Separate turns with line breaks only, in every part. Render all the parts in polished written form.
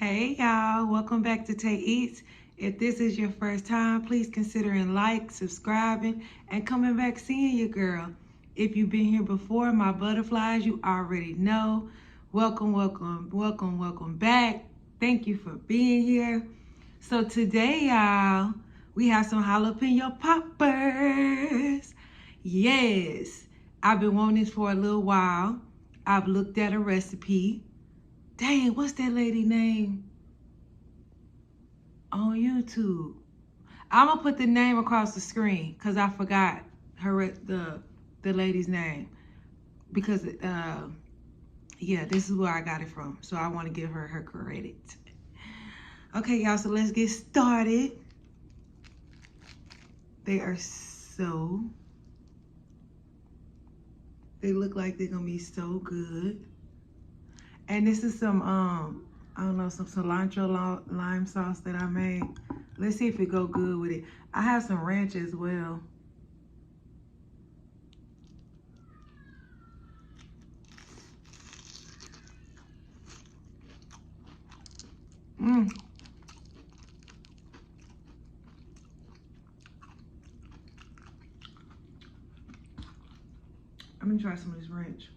Hey y'all, welcome back to Tay Eats. If this is your first time, please consider subscribing, and coming back seeing your girl. If you've been here before, my butterflies, you already know. Welcome, welcome, welcome, welcome back. Thank you for being here. So today, y'all, we have some jalapeno poppers. Yes, I've been wanting this for a little while. I've looked at a recipe. Dang, what's that lady name on YouTube? I'm gonna put the name across the screen because I forgot the lady's name because yeah, this is where I got it from, so I want to give her credit. Okay, y'all, so let's get started. They look like they're gonna be so good. And this is some I don't know, some cilantro lime sauce that I made. Let's see if it go good with it. I have some ranch as well. Let me try some of this ranch.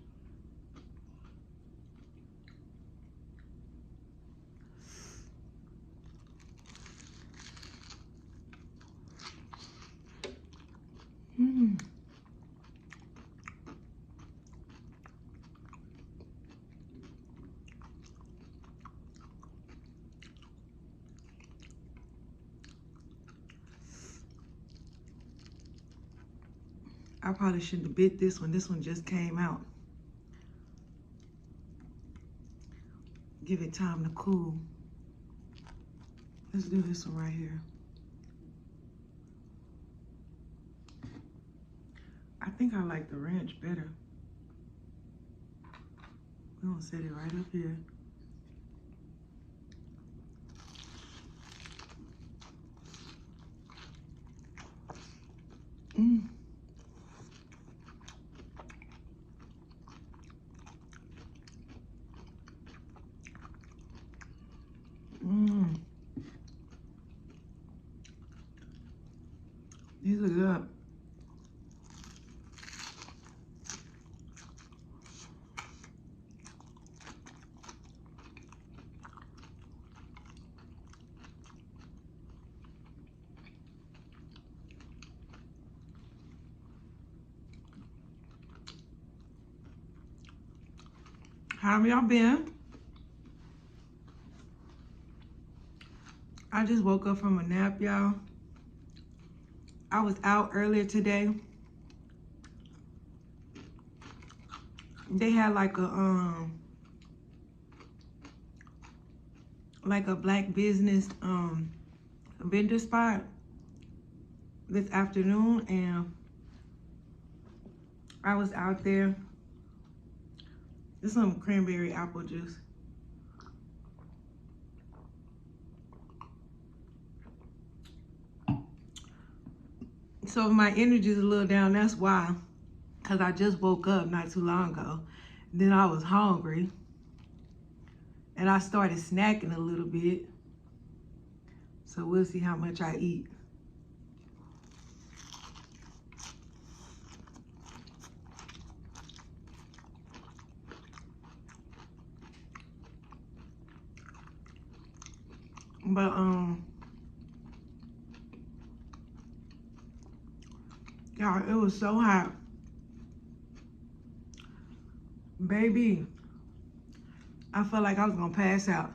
I probably shouldn't have bit this one. This one just came out. Give it time to cool. Let's do this one right here. I think I like the ranch better. We're gonna set it right up here. These are good. How have y'all been? I just woke up from a nap, y'all. I was out earlier today. They had like a black business vendor spot this afternoon, and I was out there. This is some cranberry apple juice. So my energy is a little down, that's why. Because I just woke up not too long ago. Then I was hungry. And I started snacking a little bit. So we'll see how much I eat. But y'all, it was so hot. Baby, I felt like I was gonna pass out.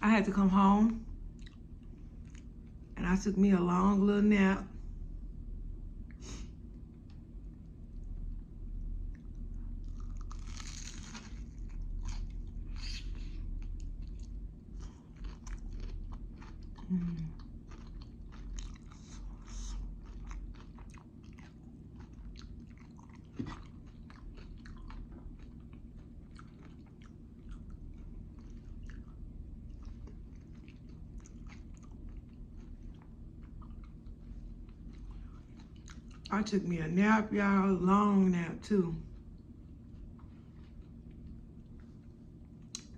I had to come home and I took me a long little nap. I took me a nap, y'all, long nap too.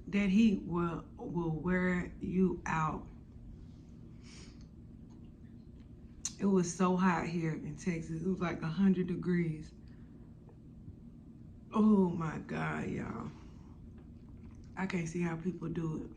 That heat will wear you out. It was so hot here in Texas. It was like 100 degrees. Oh my God, y'all. I can't see how people do it.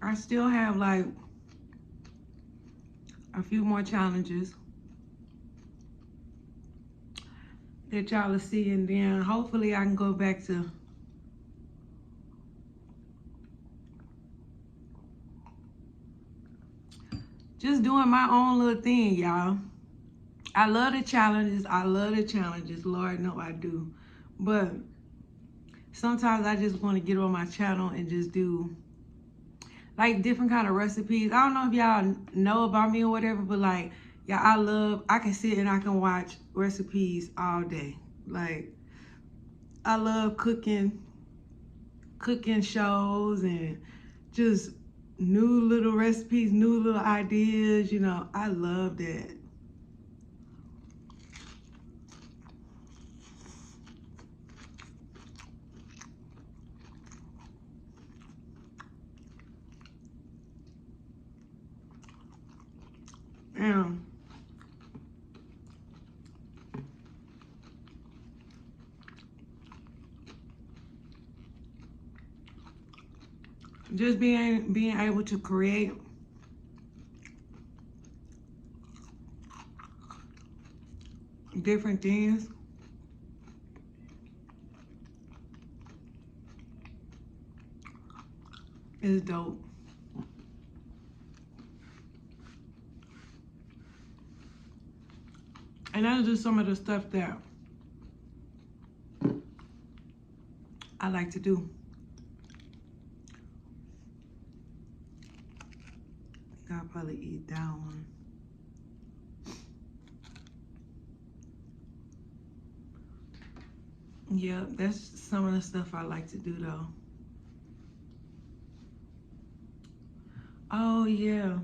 I still have like a few more challenges that y'all will see, and then hopefully I can go back to just doing my own little thing, y'all. I love the challenges. I love the challenges. Lord, no, I do. But sometimes I just want to get on my channel and just do like different kind of recipes. I don't know if y'all know about me or whatever, but like, yeah, I can sit and I can watch recipes all day. Like, I love cooking shows and just new little recipes, new little ideas, you know. I love that. And just being able to create different things is dope. And that's just some of the stuff that I like to do. I'll probably eat that one. Yeah, that's some of the stuff I like to do though. Oh yeah.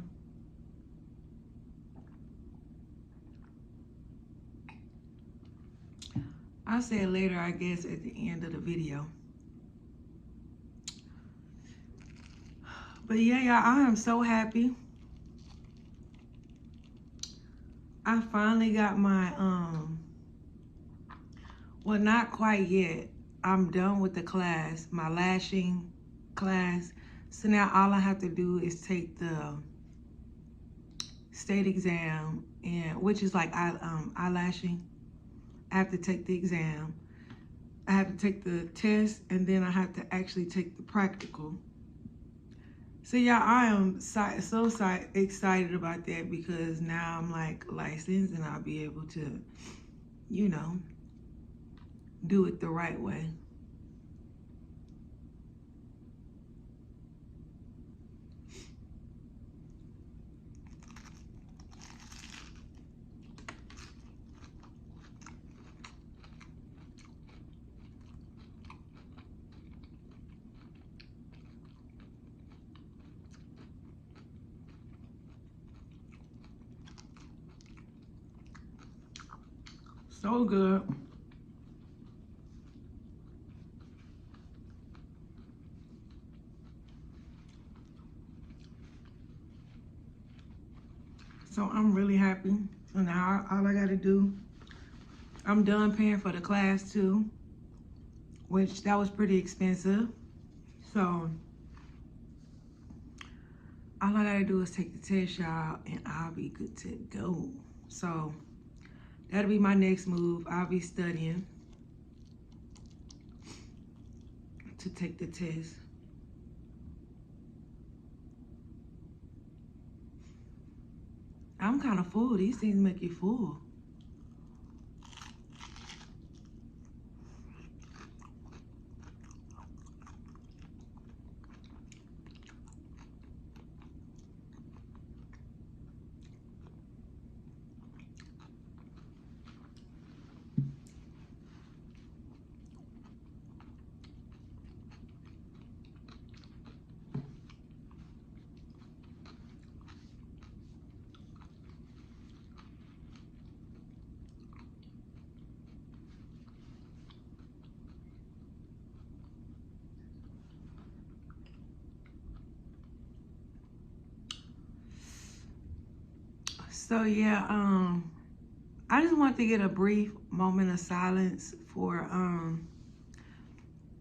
I'll say it later, I guess, at the end of the video. But yeah, y'all, I am so happy. I finally got my, well, not quite yet. I'm done with the class, my lashing class. So now all I have to do is take the state exam, and which is like eyelashing. I have to take the exam. I have to take the test, and then I have to actually take the practical. So yeah, I am so excited about that because now I'm like licensed and I'll be able to, you know, do it the right way. So good. So I'm really happy. So now all I gotta do, I'm done paying for the class too, which that was pretty expensive. So all I gotta do is take the test, y'all, and I'll be good to go. So that'll be my next move. I'll be studying to take the test. I'm kind of full. These things make you full. So yeah, I just want to get a brief moment of silence for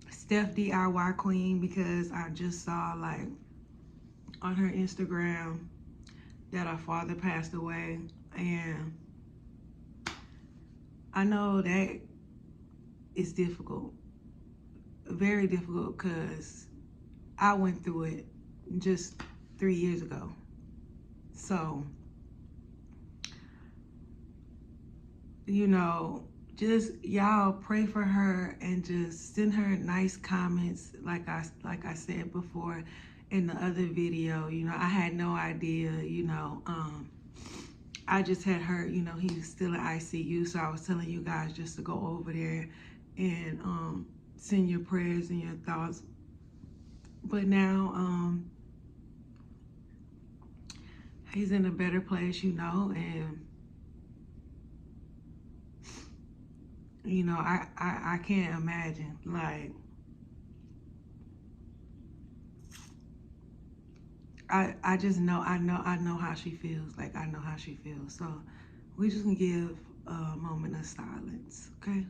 Steph DIY Queen, because I just saw like on her Instagram that her father passed away, and I know that it's difficult, very difficult, because I went through it just 3 years ago. So, you know, just y'all pray for her and just send her nice comments. Like I said before in the other video, you know, I had no idea, you know, I just had heard, you know, he's still in ICU, so I was telling you guys just to go over there and send your prayers and your thoughts. But now he's in a better place, you know, and you know, I can't imagine, like, I just know, I know how she feels. Like, I know how she feels. So we just gonna give a moment of silence, okay?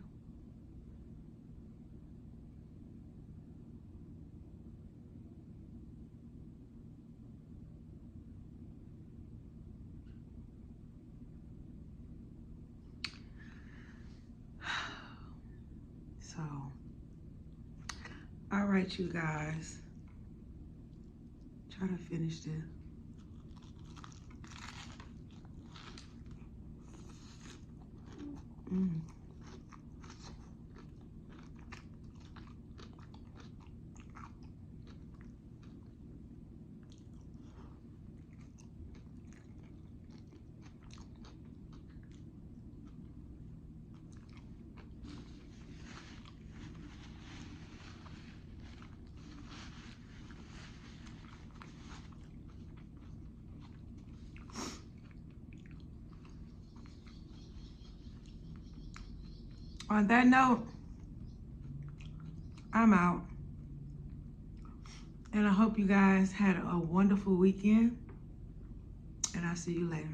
So, all right, you guys, try to finish this. On that note, I'm out. And I hope you guys had a wonderful weekend. And I'll see you later.